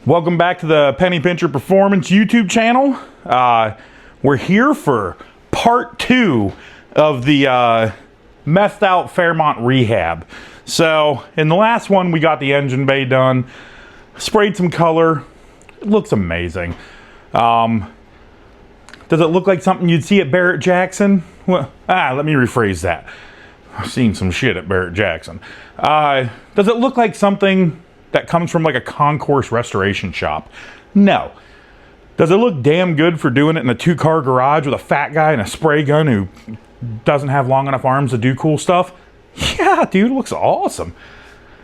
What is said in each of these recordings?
Welcome back to the Penny Pincher Performance YouTube channel. We're here for part 2 of the messed out Fairmont rehab. So in the last one we got the engine bay done, sprayed some color. It looks amazing. Does it look like something you'd see at Barrett Jackson? Well, let me rephrase that. I've seen some shit at Barrett Jackson. Does it look like something that comes from like a concourse restoration shop? No. Does it look damn good for doing it in a 2-car garage with a fat guy and a spray gun who doesn't have long enough arms to do cool stuff? Yeah, dude, it looks awesome.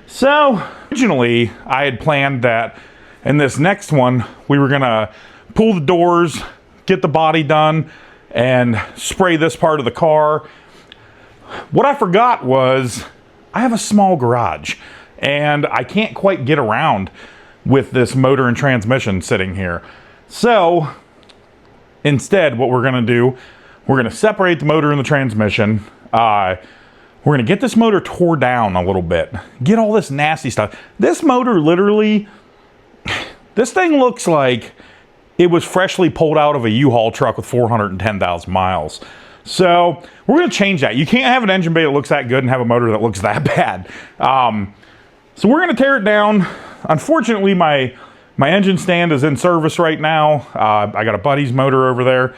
So, originally, I had planned that in this next one, we were gonna pull the doors, get the body done, and spray this part of the car. What I forgot was, I have a small garage, and I can't quite get around with this motor and transmission sitting here. So instead, what we're gonna do, we're gonna separate the motor and the transmission. We're gonna get this motor tore down a little bit, get all this nasty stuff. This motor literally, this thing looks like it was freshly pulled out of a U-Haul truck with 410,000 miles. So we're gonna change that. You can't have an engine bay that looks that good and have a motor that looks that bad. So we're gonna tear it down. Unfortunately, my engine stand is in service right now. I got a buddy's motor over there.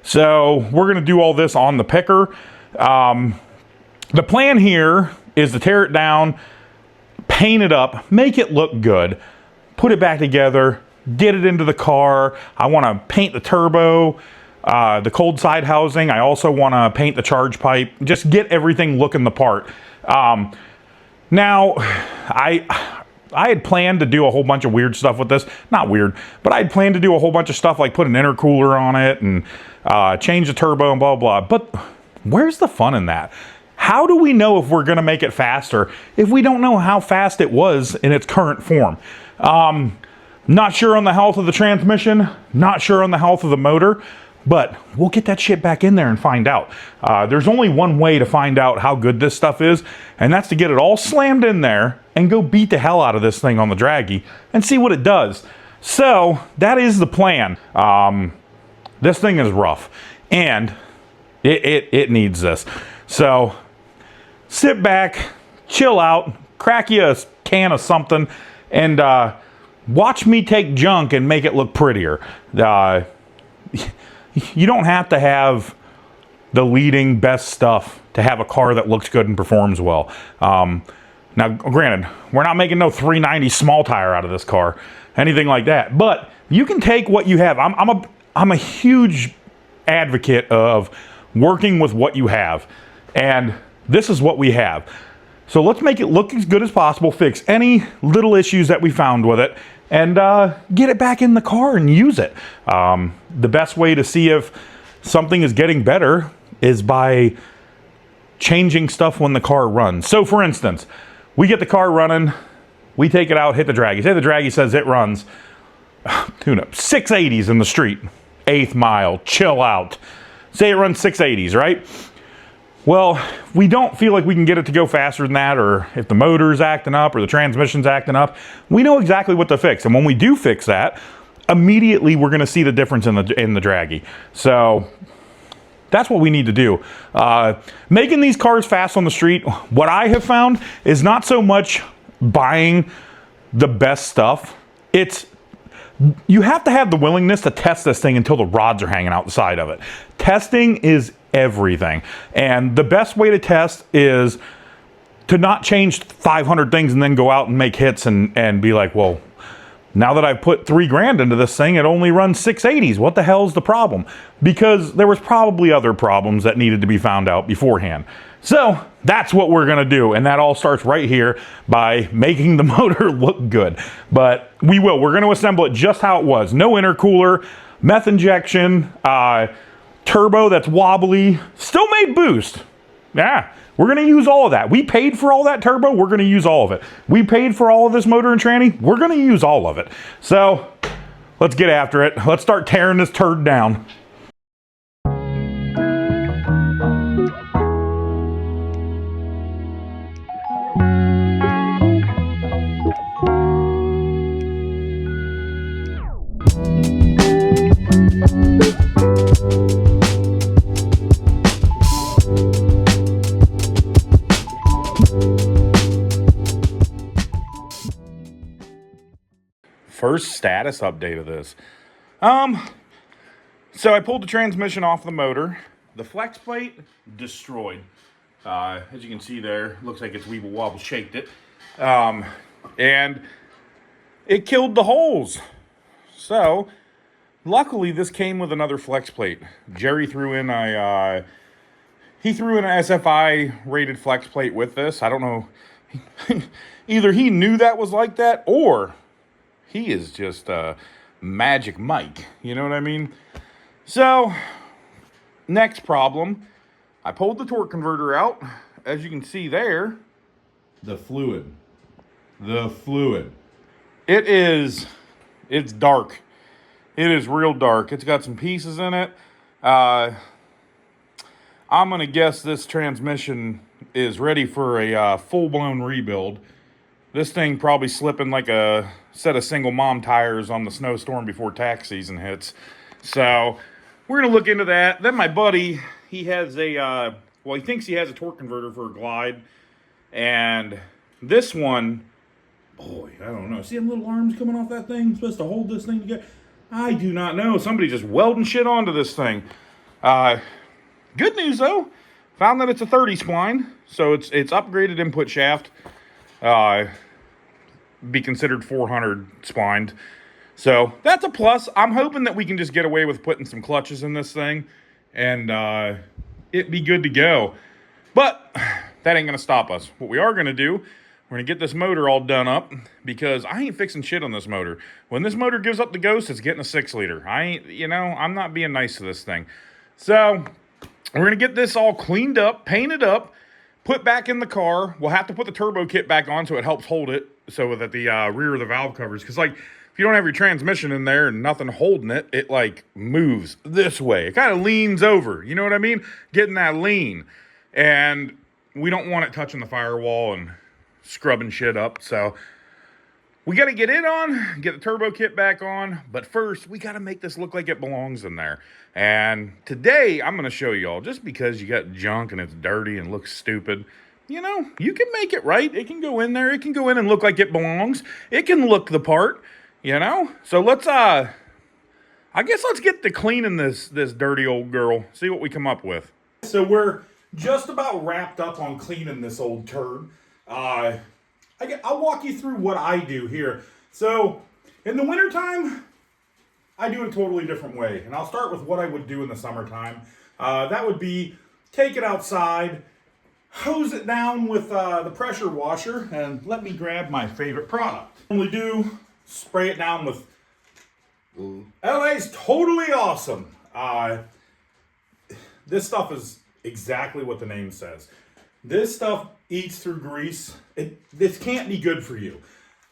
So we're gonna do all this on the picker. The plan here is to tear it down, paint it up, make it look good, put it back together, get it into the car. I wanna paint the turbo, the cold side housing. I also wanna paint the charge pipe, just get everything looking the part. Now, I had planned to do a whole bunch of weird stuff with this. Not weird, but I had planned to do a whole bunch of stuff like put an intercooler on it and change the turbo and blah, blah. But where's the fun in that? How do we know if we're gonna make it faster if we don't know how fast it was in its current form? Not sure on the health of the transmission, not sure on the health of the motor, but we'll get that shit back in there and find out. There's only one way to find out how good this stuff is, and that's to get it all slammed in there and go beat the hell out of this thing on the draggy and see what it does. So that is the plan. This thing is rough, and it needs this. So sit back, chill out, crack you a can of something, and watch me take junk and make it look prettier. You don't have to have the leading best stuff to have a car that looks good and performs well. Now, granted, we're not making no 390 small tire out of this car, anything like that. But you can take what you have. I'm a huge advocate of working with what you have, and this is what we have. So let's make it look as good as possible, fix any little issues that we found with it, and get it back in the car and use it. The best way to see if something is getting better is by changing stuff when the car runs. So for instance, we get the car running, we take it out, hit the draggy. Say the draggy says it runs, tune up, 680s in the street, 8th mile, chill out. Say it runs 680s, right? Well, we don't feel like we can get it to go faster than that, or if the motor's acting up or the transmission's acting up, we know exactly what to fix. And when we do fix that, immediately we're gonna see the difference in the draggy. So that's what we need to do. Making these cars fast on the street, what I have found is not so much buying the best stuff. It's you have to have the willingness to test this thing until the rods are hanging out the side of it. Testing is everything. And the best way to test is to not change 500 things and then go out and make hits and be like, well, now that I've put $3,000 into this thing, it only runs 680s. What the hell's the problem? Because there was probably other problems that needed to be found out beforehand. So that's what we're gonna do. And that all starts right here by making the motor look good. But we're gonna assemble it just how it was. No intercooler, meth injection, turbo that's wobbly, still made boost. Yeah, we're gonna use all of that. We paid for all that turbo, we're gonna use all of it. We paid for all of this motor and tranny, we're gonna use all of it. So let's get after it. Let's start tearing this turd down. first status update of this. So I pulled the transmission off the motor. The flex plate, destroyed. As you can see there, looks like it's weeble wobble shaked it. And it killed the holes. So, luckily this came with another flex plate. Jerry threw in an SFI rated flex plate with this. I don't know. Either he knew that was like that, or he is just Magic Mike. You know what I mean? So, next problem. I pulled the torque converter out. As you can see there, the fluid. It's dark. It is real dark. It's got some pieces in it. I'm going to guess this transmission is ready for a full-blown rebuild. This thing probably slipping like a set of single mom tires on the snowstorm before tax season hits. So we're going to look into that. Then my buddy, he has he thinks he has a torque converter for a Glide. And this one, boy, I don't know. See them little arms coming off that thing? Supposed to hold this thing together? I do not know. Somebody just welding shit onto this thing. Good news, though. Found that it's a 30 spline. So it's upgraded input shaft. Be considered 400 splined. So that's a plus. I'm hoping that we can just get away with putting some clutches in this thing. And it be good to go. But that ain't going to stop us. What we are going to do, we're going to get this motor all done up, because I ain't fixing shit on this motor. When this motor gives up the ghost, it's getting a 6-liter. I'm not being nice to this thing. So we're going to get this all cleaned up, painted up, put back in the car. We'll have to put the turbo kit back on so it helps hold it, so that the rear of the valve covers. Because, like, if you don't have your transmission in there and nothing holding it, it, like, moves this way. It kind of leans over. You know what I mean? Getting that lean. And we don't want it touching the firewall and scrubbing shit up. So we got to get it on, get the turbo kit back on. But first, we got to make this look like it belongs in there. And today, I'm going to show y'all, just because you got junk and it's dirty and looks stupid, you know, you can make it right. It can go in there. It can go in and look like it belongs. It can look the part, you know. So let's, I guess let's get to cleaning this dirty old girl. See what we come up with. So we're just about wrapped up on cleaning this old turd. I'll walk you through what I do here. So in the wintertime, I do it a totally different way. And I'll start with what I would do in the summertime. That would be take it outside, hose it down with the pressure washer, and let me grab my favorite product. What I normally do, spray it down with LA's Totally Awesome. This stuff is exactly what the name says. This stuff eats through grease. This can't be good for you.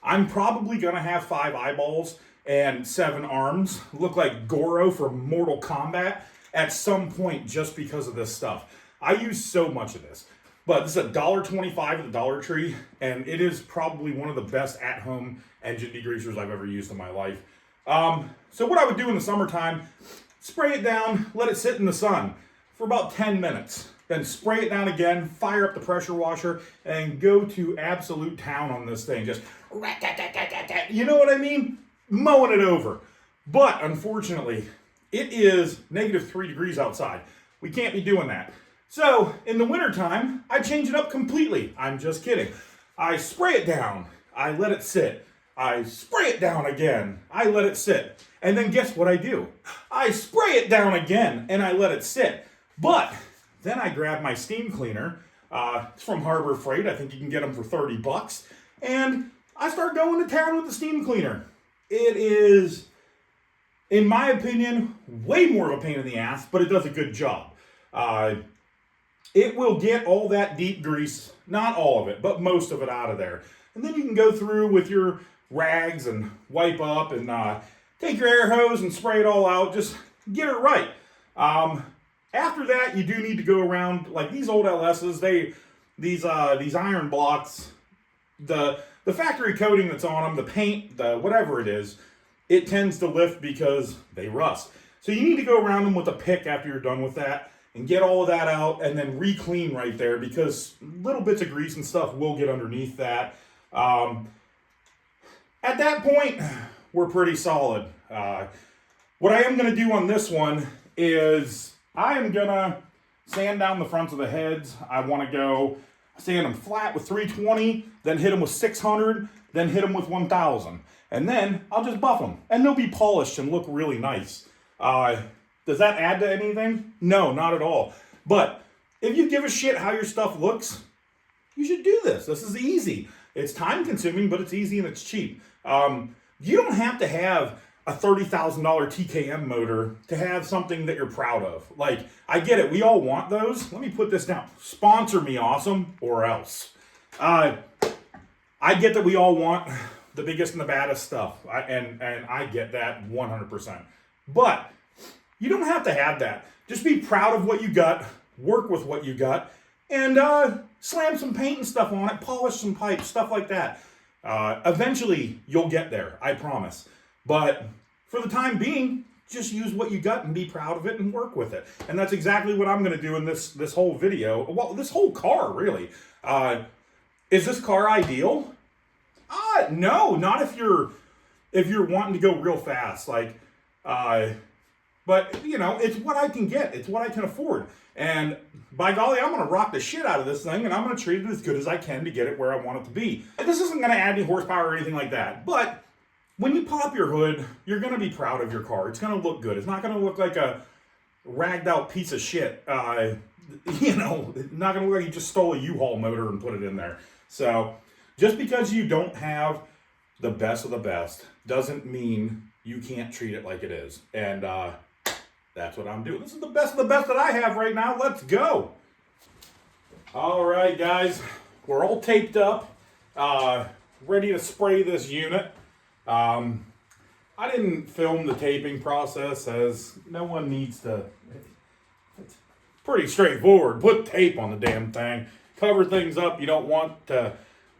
I'm probably going to have 5 eyeballs and 7 arms. Look like Goro from Mortal Kombat at some point just because of this stuff. I use so much of this. But this is $1.25 at the Dollar Tree, and it is probably one of the best at-home engine degreasers I've ever used in my life. So what I would do in the summertime, spray it down, let it sit in the sun for about 10 minutes. Then spray it down again, fire up the pressure washer, and go to absolute town on this thing. Just, you know what I mean? Mowing it over. But, unfortunately, it is -3 degrees outside. We can't be doing that. So, in the wintertime, I change it up completely. I'm just kidding. I spray it down. I let it sit. I spray it down again. I let it sit. And then guess what I do? I spray it down again, and I let it sit. But then I grab my steam cleaner. It's from Harbor Freight. I think you can get them for $30. And I start going to town with the steam cleaner. It is, in my opinion, way more of a pain in the ass, but it does a good job. It will get all that deep grease, not all of it, but most of it out of there. And then you can go through with your rags and wipe up and take your air hose and spray it all out. Just get it right. After that, you do need to go around, like these old LSs, these iron blocks, the factory coating that's on them, the paint, whatever it is, it tends to lift because they rust. So you need to go around them with a pick after you're done with that and get all of that out and then re-clean right there, because little bits of grease and stuff will get underneath that. At that point, were pretty solid. What I am going to do on this one is I am going to sand down the fronts of the heads. I want to go sand them flat with 320, then hit them with 600, then hit them with 1000. And then I'll just buff them. And they'll be polished and look really nice. Does that add to anything? No, not at all. But if you give a shit how your stuff looks, you should do this. This is easy. It's time consuming, but it's easy and it's cheap. You don't have to have a $30,000 TKM motor to have something that you're proud of. Like, I get it. We all want those. Let me put this down. Sponsor me, awesome, or else. I get that we all want the biggest and the baddest stuff. And I get that 100%. But you don't have to have that. Just be proud of what you got, work with what you got, and slam some paint and stuff on it, polish some pipes, stuff like that. Eventually, you'll get there, I promise. But for the time being, just use what you got and be proud of it and work with it. And that's exactly what I'm going to do in this whole video. Well, this whole car, really. Is this car ideal? No, not if you're wanting to go real fast. Like, but, you know, it's what I can get. It's what I can afford. And by golly, I'm going to rock the shit out of this thing, and I'm going to treat it as good as I can to get it where I want it to be. This isn't going to add any horsepower or anything like that. But when you pop your hood, you're going to be proud of your car. It's going to look good. It's not going to look like a ragged out piece of shit. You know, it's not going to look like you just stole a U-Haul motor and put it in there. So just because you don't have the best of the best doesn't mean you can't treat it like it is. And that's what I'm doing. This is the best of the best that I have right now. Let's go. All right, guys. We're all taped up, ready to spray this unit. I didn't film the taping process as no one needs to. It's pretty straightforward. Put tape on the damn thing. Cover things up. You don't want to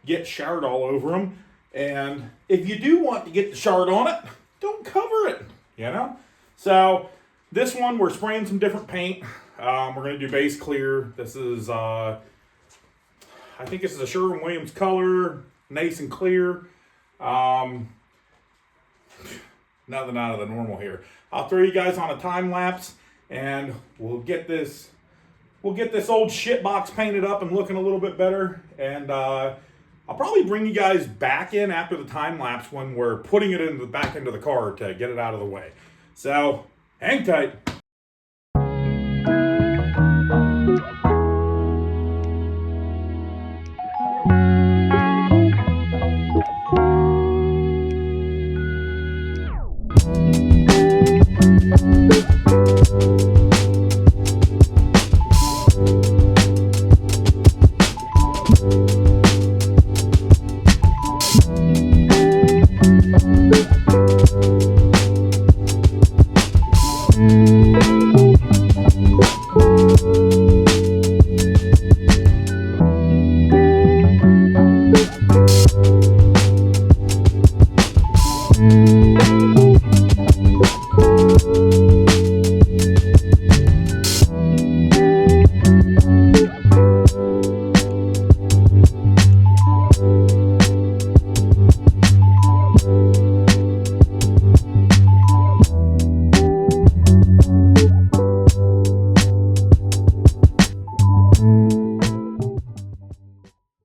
get shard all over them. And if you do want to get the shard on it, don't cover it, you know? So this one, we're spraying some different paint. We're going to do base clear. This is, I think this is a Sherwin-Williams color, nice and clear. Nothing out of the normal here. I'll throw you guys on a time lapse, and we'll get this old shit box painted up and looking a little bit better. And I'll probably bring you guys back in after the time lapse when we're putting it in the back into the car to get it out of the way. So hang tight.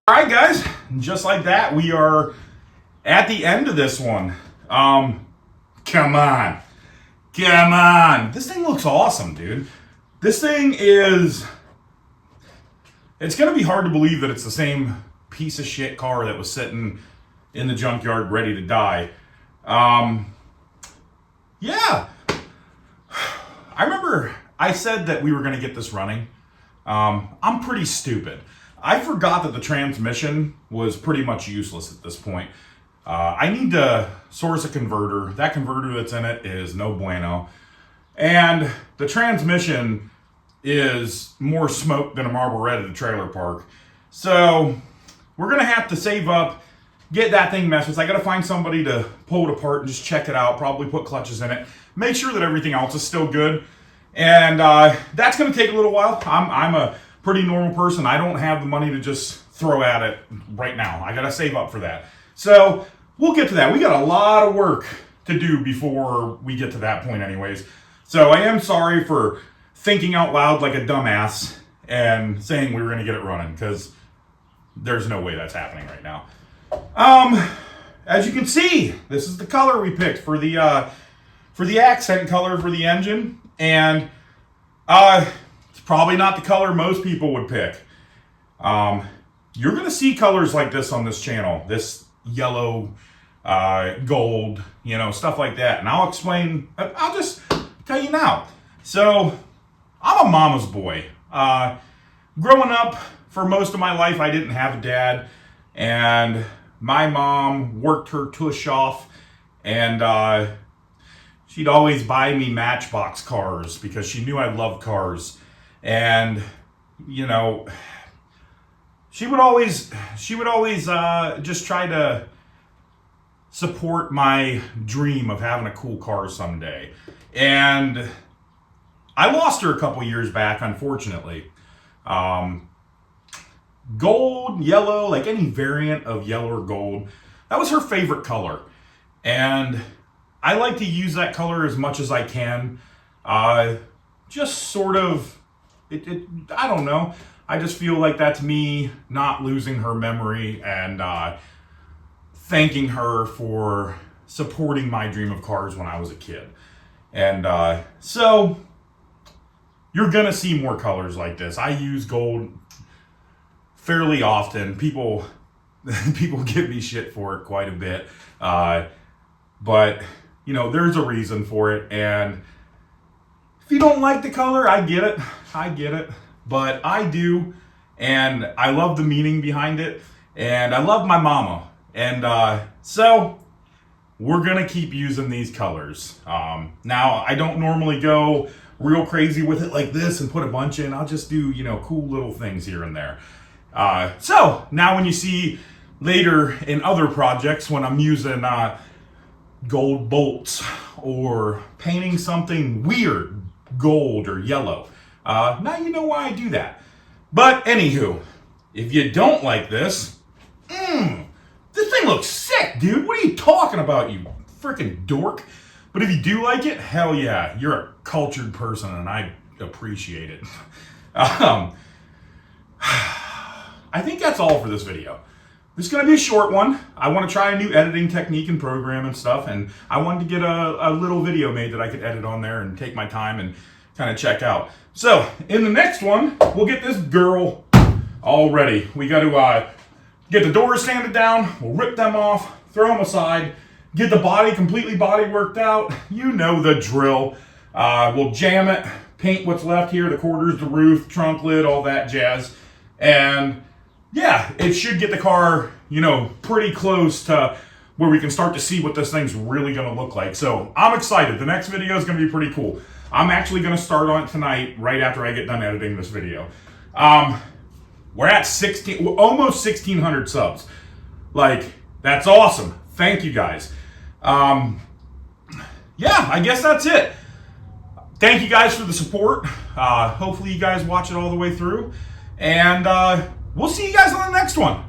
All right, guys, just like that, we are at the end of this one. Come on. This thing looks awesome, dude. This thing is, it's going to be hard to believe that it's the same piece of shit car that was sitting in the junkyard ready to die. Yeah. I remember I said that we were going to get this running. I'm pretty stupid. I forgot that the transmission was pretty much useless at this point. I need to source a converter. That converter that's in it is no bueno. And the transmission is more smoke than a marble red at a trailer park. So we're going to have to save up, get that thing messed with. I got to find somebody to pull it apart and just check it out, probably put clutches in it, make sure that everything else is still good. And that's going to take a little while. I'm a pretty normal person. I don't have the money to just throw at it right now. I got to save up for that. So we'll get to that. We got a lot of work to do before we get to that point anyways. So I am sorry for thinking out loud like a dumbass and saying we were going to get it running, because there's no way that's happening right now. As you can see, this is the color we picked for the accent color for the engine, and it's probably not the color most people would pick. You're going to see colors like this on this channel, this yellow, gold, you know, stuff like that. And I'll just tell you now. So I'm a mama's boy. Growing up, for most of my life, I didn't have a dad, and my mom worked her tush off, and she'd always buy me Matchbox cars because she knew I loved cars. And, you know, she would always just try to support my dream of having a cool car someday. And I lost her a couple years back, unfortunately. Gold, yellow, like any variant of yellow or gold, that was her favorite color. And I like to use that color as much as I can. Just sort of, I don't know. I just feel like that's me not losing her memory and thanking her for supporting my dream of cars when I was a kid. And so you're gonna see more colors like this. I use gold fairly often. People give me shit for it quite a bit. But, you know, there's a reason for it. And if you don't like the color, I get it. But I do. And I love the meaning behind it. And I love my mama. And so we're going to keep using these colors. Now, I don't normally go real crazy with it like this and put a bunch in. I'll just do, you know, cool little things here and there. So now when you see later in other projects when I'm using gold bolts or painting something weird gold or yellow, now you know why I do that. But anywho, if you don't like this, this thing looks sick, dude. What are you talking about, you freaking dork? But if you do like it, hell yeah, you're a cultured person and I appreciate it. I think that's all for this video. This is going to be a short one. I want to try a new editing technique and program and stuff, and I wanted to get a little video made that I could edit on there and take my time and kind of check out. So, in the next one, we'll get this girl all ready. We got to get the doors sanded down, we'll rip them off, throw them aside, get the body completely body worked out. You know the drill. We'll jam it, paint what's left here, the quarters, the roof, trunk lid, all that jazz. And yeah, it should get the car, you know, pretty close to where we can start to see what this thing's really going to look like. So I'm excited. The next video is going to be pretty cool. I'm actually going to start on it tonight, right after I get done editing this video. We're at almost 1,600 subs. Like, that's awesome. Thank you guys. Yeah, I guess that's it. Thank you guys for the support. Hopefully you guys watch it all the way through. And we'll see you guys on the next one.